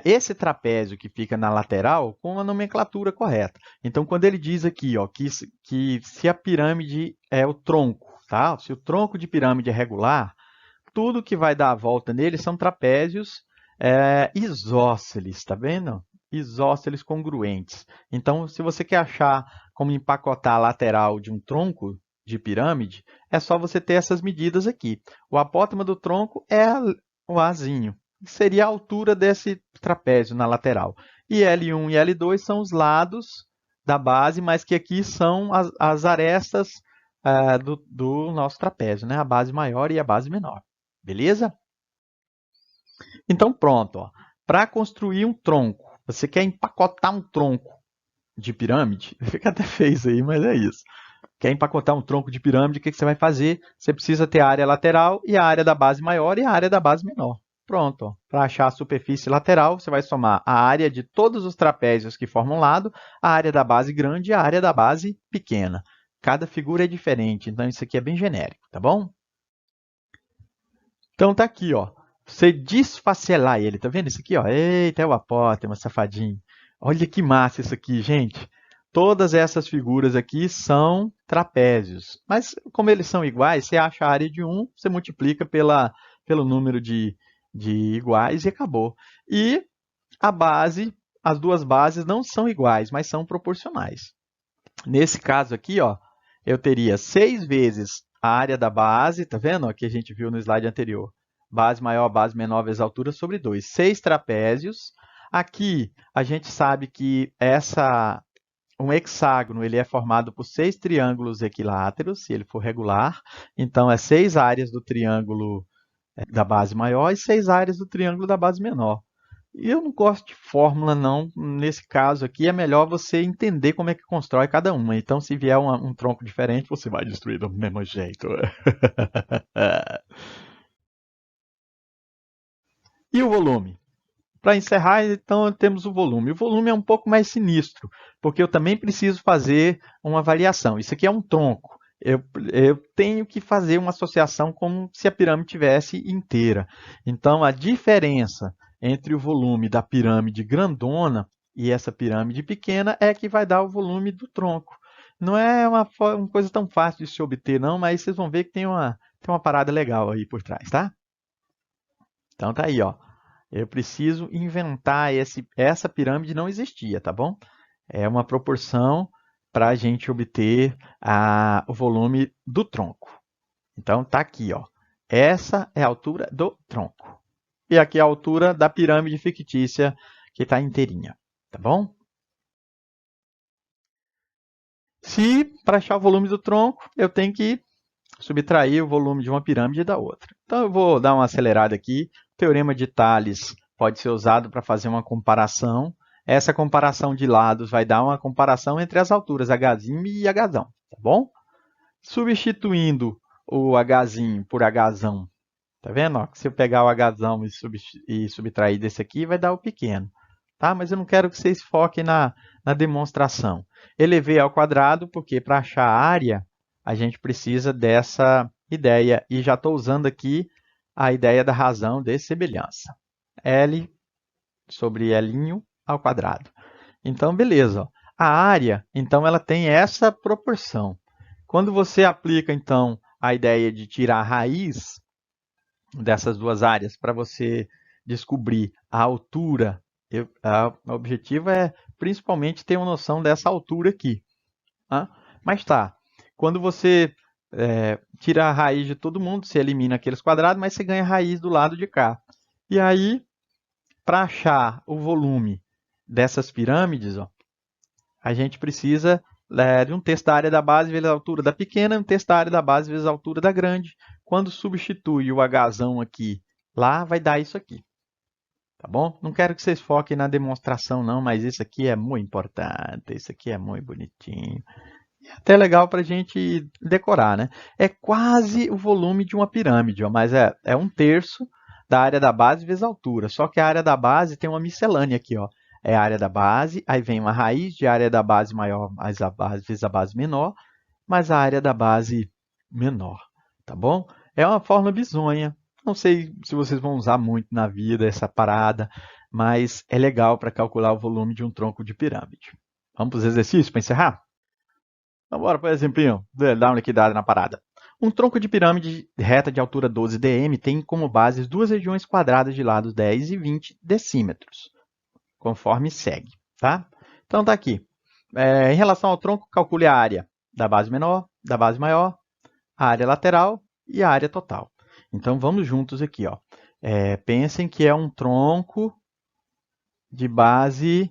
esse trapézio que fica na lateral com a nomenclatura correta. Então, quando ele diz aqui ó, que se a pirâmide é o tronco, tá? Se o tronco de pirâmide é regular, tudo que vai dar a volta nele são trapézios isósceles, tá vendo? Isósceles congruentes. Então, se você quer achar como empacotar a lateral de um tronco de pirâmide, é só você ter essas medidas aqui. O apótema do tronco é o Azinho, que seria a altura desse trapézio na lateral. E L1 e L2 são os lados da base, mas que aqui são as arestas do nosso trapézio, né? A base maior e a base menor. Beleza? Então, pronto. Para construir um tronco, você quer empacotar um tronco de pirâmide? Fica até feio isso aí, mas é isso. Quer empacotar um tronco de pirâmide, o que você vai fazer? Você precisa ter a área lateral e a área da base maior e a área da base menor. Pronto. Para achar a superfície lateral, você vai somar a área de todos os trapézios que formam um lado, a área da base grande e a área da base pequena. Cada figura é diferente, então isso aqui é bem genérico, tá bom? Então tá aqui, ó. Você desfacelar ele, tá vendo isso aqui, ó? Eita, é o apótema, safadinho. Olha que massa isso aqui, gente. Todas essas figuras aqui são trapézios. Mas como eles são iguais, você acha a área de um, você multiplica pelo número de iguais e acabou. E a base, as duas bases não são iguais, mas são proporcionais. Nesse caso aqui, ó, eu teria 6 vezes a área da base, tá vendo? Que a gente viu no slide anterior. Base maior, base menor vezes altura sobre 2. 6 trapézios. Aqui a gente sabe que um hexágono ele é formado por 6 triângulos equiláteros, se ele for regular. Então, é 6 áreas do triângulo da base maior e 6 áreas do triângulo da base menor. eu não gosto de fórmula, não. Nesse caso aqui, é melhor você entender como é que constrói cada uma. Então, se vier um tronco diferente, você vai destruir do mesmo jeito. E o volume? Para encerrar, então, temos o volume. O volume é um pouco mais sinistro, porque eu também preciso fazer uma variação. Isso aqui é um tronco. Eu tenho que fazer uma associação como se a pirâmide tivesse inteira. Então, a diferença entre o volume da pirâmide grandona e essa pirâmide pequena é que vai dar o volume do tronco. Não é uma coisa tão fácil de se obter, não, mas vocês vão ver que tem uma parada legal aí por trás, tá? Então tá aí, ó. Eu preciso inventar essa pirâmide não existia, tá bom? É uma proporção para a gente obter o volume do tronco. Então tá aqui, ó. Essa é a altura do tronco. E aqui é a altura da pirâmide fictícia que está inteirinha, tá bom? Se para achar o volume do tronco, eu tenho que subtrair o volume de uma pirâmide da outra. Então eu vou dar uma acelerada aqui. O teorema de Tales pode ser usado para fazer uma comparação. Essa comparação de lados vai dar uma comparação entre as alturas H'im e H'ão, tá bom? Substituindo o H'im por H'ão, tá vendo? Ó, se eu pegar o H'ão e subtrair desse aqui, vai dar o pequeno. Tá? Mas eu não quero que vocês foquem na demonstração. Elevei ao quadrado, porque para achar a área, a gente precisa dessa ideia. E já estou usando aqui a ideia da razão de semelhança. L sobre L ao quadrado. Então, beleza. Ó. A área, então, ela tem essa proporção. Quando você aplica, então, a ideia de tirar a raiz dessas duas áreas para você descobrir a altura, o objetivo é principalmente ter uma noção dessa altura aqui. Tá? Mas tá, quando você tira a raiz de todo mundo, você elimina aqueles quadrados, mas você ganha a raiz do lado de cá. E aí, para achar o volume dessas pirâmides, ó, a gente precisa de um terço da área da base vezes a altura da pequena, um terço da área da base vezes a altura da grande. Quando substitui o Hzão aqui lá, vai dar isso aqui. Tá bom? Não quero que vocês foquem na demonstração, não, mas isso aqui é muito importante, isso aqui é muito bonitinho. É até legal para a gente decorar, né? É quase o volume de uma pirâmide, ó, mas é um terço da área da base vezes a altura. Só que a área da base tem uma miscelânea aqui, ó. É a área da base, aí vem uma raiz de área da base maior mais a base, vezes a base menor, mais a área da base menor, tá bom? É uma fórmula bizonha. Não sei se vocês vão usar muito na vida essa parada, mas é legal para calcular o volume de um tronco de pirâmide. Vamos para os exercícios para encerrar? Então, bora, por exemplo, dar uma liquidada na parada. Um tronco de pirâmide reta de altura 12 dm tem como bases duas regiões quadradas de lados 10 e 20 decímetros, conforme segue. Tá? Então, está aqui. Em relação ao tronco, calcule a área da base menor, da base maior, a área lateral e a área total. Então, vamos juntos aqui. Ó. Pensem que é um tronco de base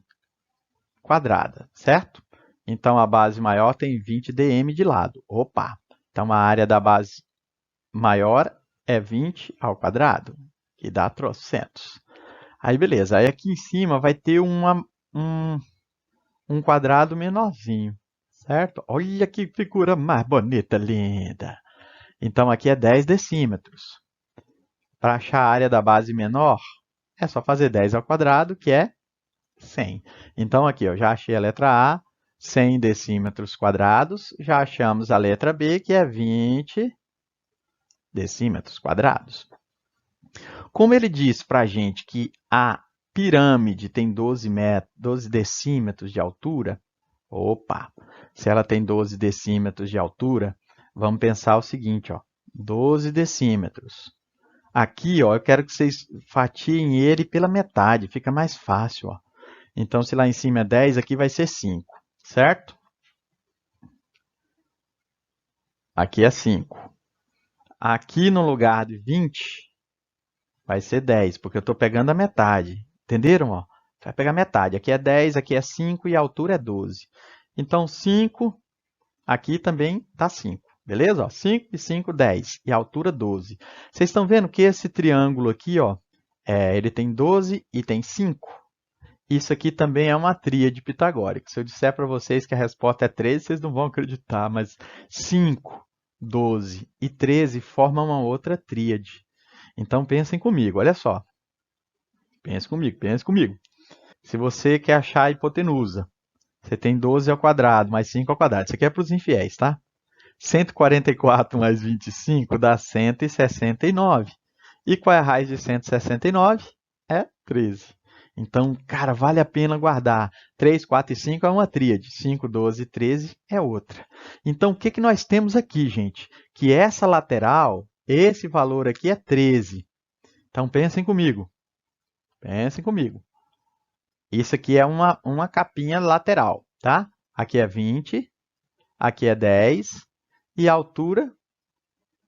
quadrada, certo? Então, a base maior tem 20 dm de lado. Opa! Então, a área da base maior é 20 ao quadrado, que dá trocentos. Aí, beleza. Aí, aqui em cima vai ter um quadrado menorzinho, certo? Olha que figura mais bonita, linda! Então, aqui é 10 decímetros. Para achar a área da base menor, é só fazer 10 ao quadrado, que é 100. Então, aqui eu já achei a letra A, 100 decímetros quadrados. Já achamos a letra B, que é 20 decímetros quadrados. Como ele diz para a gente que a pirâmide tem 12 decímetros de altura, opa, se ela tem 12 decímetros de altura, vamos pensar o seguinte, ó, 12 decímetros. Aqui, ó, eu quero que vocês fatiem ele pela metade, fica mais fácil, ó. Então, se lá em cima é 10, aqui vai ser 5, certo? Aqui é 5. Aqui no lugar de 20, vai ser 10, porque eu estou pegando a metade. Entenderam? Ó? Vai pegar metade. Aqui é 10, aqui é 5 e a altura é 12. Então, 5, aqui também está 5. Beleza? Ó, 5 e 5, 10. E a altura 12. Vocês estão vendo que esse triângulo aqui, ó, Ele tem 12 e tem 5. Isso aqui também é uma tríade pitagórica. Se eu disser para vocês que a resposta é 13, vocês não vão acreditar, mas 5, 12 e 13 formam uma outra tríade. Então pensem comigo, olha só. Pense comigo, pense comigo. Se você quer achar a hipotenusa, você tem 12 ao quadrado mais 5 ao quadrado. Isso aqui é para os infiéis, tá? 144 mais 25 dá 169. E qual é a raiz de 169? É 13. Então, cara, vale a pena guardar. 3, 4 e 5 é uma tríade. 5, 12 e 13 é outra. Então, o que, que nós temos aqui, gente? Que essa lateral, esse valor aqui é 13. Então, pensem comigo. Pensem comigo. Isso aqui é uma capinha lateral, tá? Aqui é 20, aqui é 10 e a altura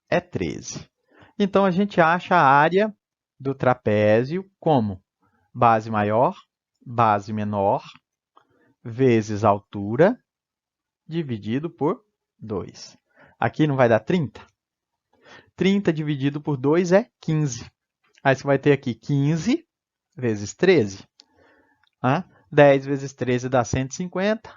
é 13. Então, a gente acha a área do trapézio como base maior, base menor, vezes altura, dividido por 2. Aqui não vai dar 30? 30 dividido por 2 é 15. Aí você vai ter aqui 15 vezes 13. 10 vezes 13 dá 150.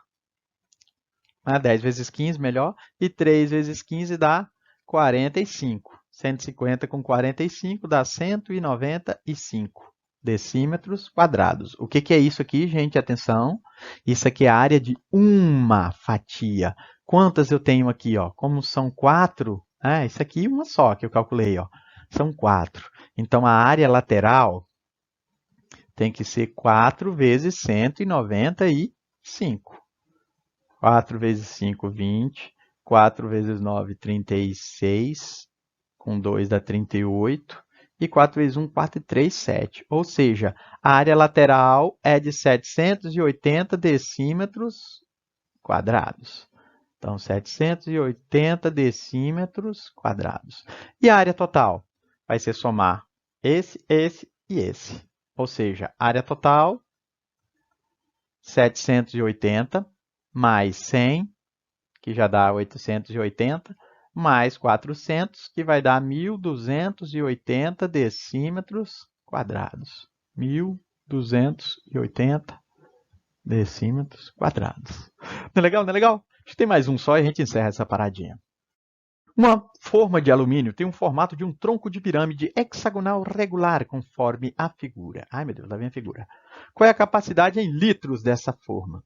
10 vezes 15, melhor. E 3 vezes 15 dá 45. 150 com 45 dá 195 decímetros quadrados. O que é isso aqui, gente? Atenção. Isso aqui é a área de uma fatia. Quantas eu tenho aqui? Ó? Como são 4, isso aqui uma só que eu calculei. Ó. São 4. Então, a área lateral tem que ser 4 vezes 195. 4 vezes 5, 20. 4 vezes 9, 36. Com 2 dá 38. E 4 vezes 1, 4 e 3, 7. Ou seja, a área lateral é de 780 decímetros quadrados. Então, 780 decímetros quadrados. E a área total? Vai ser somar esse e esse. Ou seja, área total, 780 mais 100, que já dá 880, mais 400, que vai dar 1.280 decímetros quadrados. 1.280 decímetros quadrados. Não é legal? Não é legal? Acho que tem mais um só e a gente encerra essa paradinha. Uma forma de alumínio tem um formato de um tronco de pirâmide hexagonal regular, conforme a figura. Ai, meu Deus, lá vem a figura. Qual é a capacidade em litros dessa forma?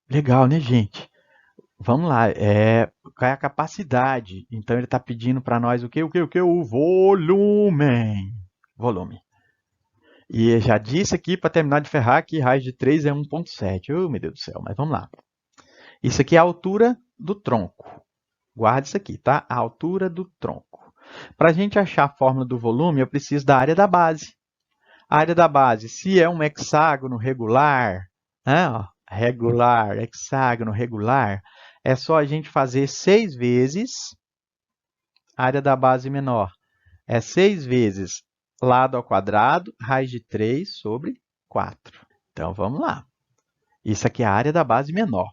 Legal, né, gente? Vamos lá. Qual é a capacidade? Então, ele está pedindo para nós o quê? O volume. Volume. E já disse aqui, para terminar de ferrar, que raiz de 3 é 1,7. Oh, meu Deus do céu, mas vamos lá. Isso aqui é a altura do tronco. Guarde isso aqui, tá? A altura do tronco. Para a gente achar a fórmula do volume, eu preciso da área da base. A área da base, se é um hexágono regular, hexágono regular, é só a gente fazer 6 vezes a área da base menor. É 6 vezes lado ao quadrado, raiz de 3 sobre 4. Então, vamos lá. Isso aqui é a área da base menor.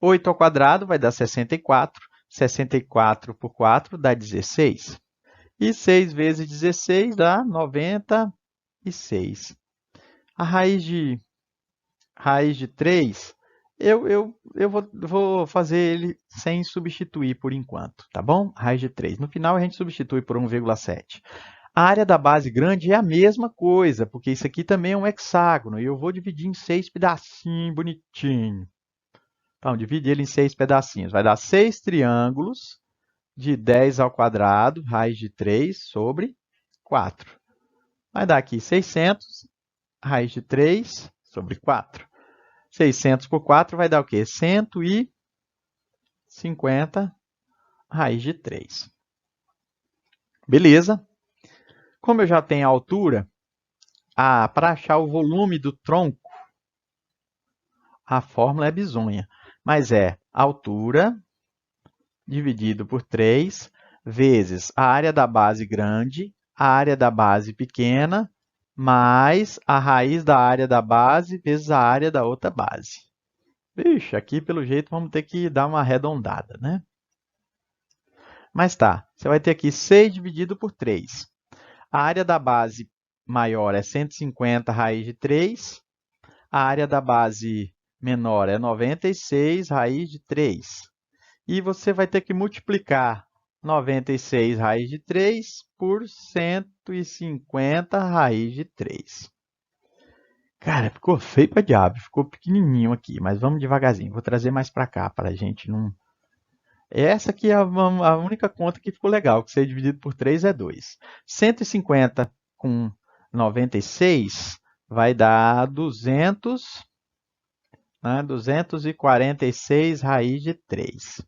8 ao quadrado vai dar 64. 64 por 4 dá 16. E 6 vezes 16 dá 96. A raiz de 3, eu vou fazer ele sem substituir por enquanto, tá bom? Raiz de 3. No final, a gente substitui por 1,7. A área da base grande é a mesma coisa, porque isso aqui também é um hexágono. E eu vou dividir em 6 pedacinhos, bonitinho. Então, divide ele em 6 pedacinhos. Vai dar 6 triângulos de 10 ao quadrado, raiz de 3 sobre 4. Vai dar aqui 600, raiz de 3 sobre 4. 600 por 4 vai dar o quê? 150, raiz de 3. Beleza? Como eu já tenho a altura, para achar o volume do tronco, a fórmula é bizonha. Mas é altura dividido por 3 vezes a área da base grande, a área da base pequena, mais a raiz da área da base vezes a área da outra base. Vixe, aqui pelo jeito vamos ter que dar uma arredondada, né? Mas tá, você vai ter aqui 6 dividido por 3. A área da base maior é 150 raiz de 3, a área da base menor é 96 raiz de 3. E você vai ter que multiplicar 96 raiz de 3 por 150 raiz de 3. Cara, ficou feio pra diabo, ficou pequenininho aqui, mas vamos devagarzinho. Vou trazer mais para cá, para a gente não... Essa aqui é a única conta que ficou legal, que ser dividido por 3 é 2. 150 com 96 vai dar 200, né, 246 raiz de 3.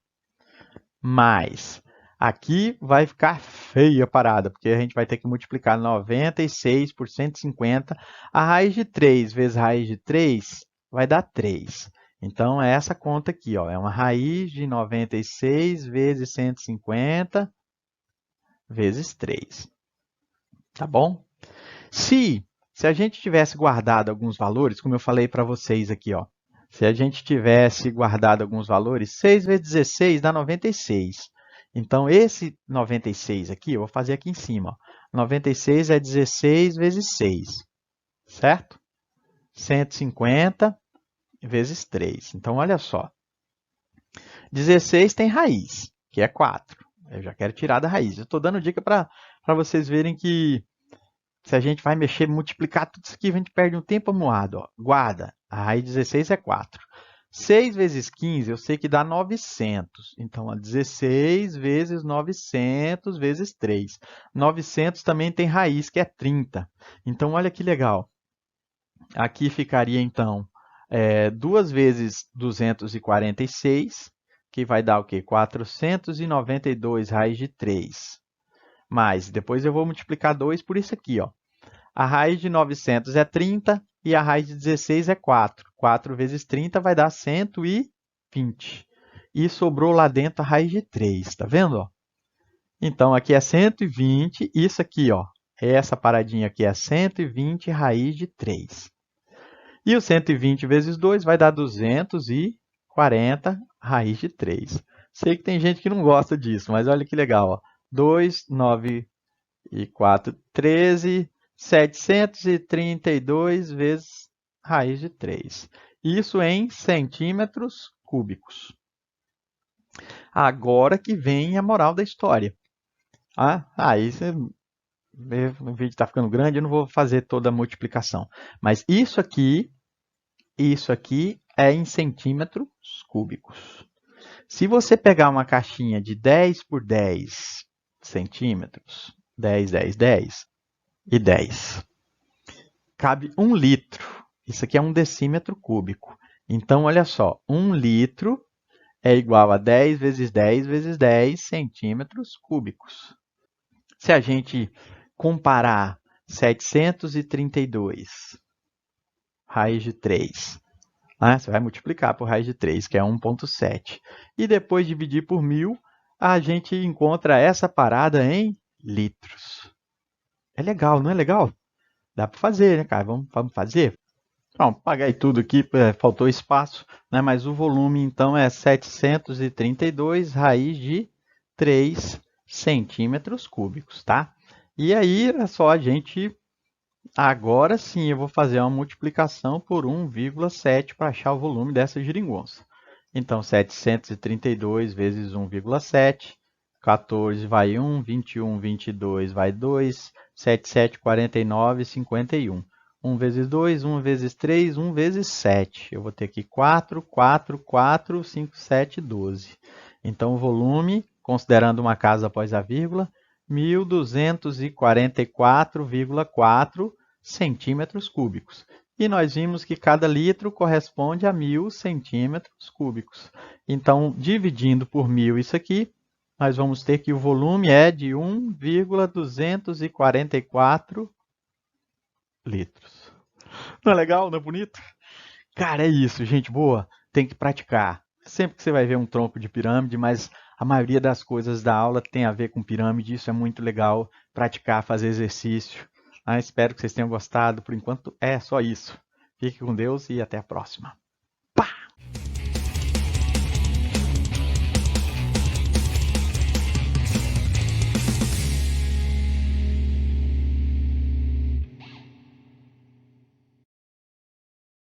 Mais, aqui vai ficar feia a parada, porque a gente vai ter que multiplicar 96 por 150. A raiz de 3 vezes raiz de 3 vai dar 3. Então, é essa conta aqui, ó, é uma raiz de 96 vezes 150 vezes 3. Tá bom? Se a gente tivesse guardado alguns valores, como eu falei para vocês aqui, ó, se a gente tivesse guardado alguns valores, 6 vezes 16 dá 96. Então, esse 96 aqui, eu vou fazer aqui em cima. Ó. 96 é 16 vezes 6, certo? 150 vezes 3. Então, olha só. 16 tem raiz, que é 4. Eu já quero tirar da raiz. Eu estou dando dica para vocês verem que se a gente vai mexer, multiplicar tudo isso aqui, a gente perde um tempo amuado. Ó. Guarda, a raiz de 16 é 4. 6 vezes 15, eu sei que dá 900. Então, ó, 16 vezes 900 vezes 3. 900 também tem raiz, que é 30. Então, olha que legal. Aqui ficaria, então, 2 vezes 246, que vai dar o quê? 492 raiz de 3. Mas, depois eu vou multiplicar 2 por isso aqui, ó. A raiz de 900 é 30 e a raiz de 16 é 4. 4 vezes 30 vai dar 120. E sobrou lá dentro a raiz de 3, tá vendo? Ó? Então, aqui é 120, isso aqui, ó, essa paradinha aqui é 120 raiz de 3. E o 120 vezes 2 vai dar 240 raiz de 3. Sei que tem gente que não gosta disso, mas olha que legal. Ó. 2, 9 e 4, 13... 732 vezes raiz de 3. Isso em centímetros cúbicos. Agora que vem a moral da história. Aí o vídeo está ficando grande, eu não vou fazer toda a multiplicação. Mas isso aqui é em centímetros cúbicos. Se você pegar uma caixinha de 10 por 10 centímetros, 10, 10, 10, e 10. Cabe 1 litro. Isso aqui é 1 decímetro cúbico. Então, olha só, 1 litro é igual a 10 vezes 10 vezes 10 centímetros cúbicos. Se a gente comparar 732 raiz de 3, né? Você vai multiplicar por raiz de 3, que é 1,7. E depois dividir por 1000, a gente encontra essa parada em litros. É legal, não é legal? Dá para fazer, né, cara? Vamos fazer? Bom, paguei tudo aqui, faltou espaço, né? Mas o volume, então, é 732 raiz de 3 centímetros cúbicos, tá? E aí, é só a gente... Agora sim, eu vou fazer uma multiplicação por 1,7 para achar o volume dessa geringonça. Então, 732 vezes 1,7... 14 vai 1, 21, 22 vai 2, 7, 7, 49, 51. 1 vezes 2, 1 vezes 3, 1 vezes 7. Eu vou ter aqui 4, 4, 4, 5, 7, 12. Então, o volume, considerando uma casa após a vírgula, 1.244,4 centímetros cúbicos. E nós vimos que cada litro corresponde a 1.000 centímetros cúbicos. Então, dividindo por 1.000 isso aqui, nós vamos ter que o volume é de 1,244 litros. Não é legal? Não é bonito? Cara, é isso, gente boa. Tem que praticar. Sempre que você vai ver um tronco de pirâmide, mas a maioria das coisas da aula tem a ver com pirâmide. Isso é muito legal. Praticar, fazer exercício. Espero que vocês tenham gostado. Por enquanto é só isso. Fique com Deus e até a próxima.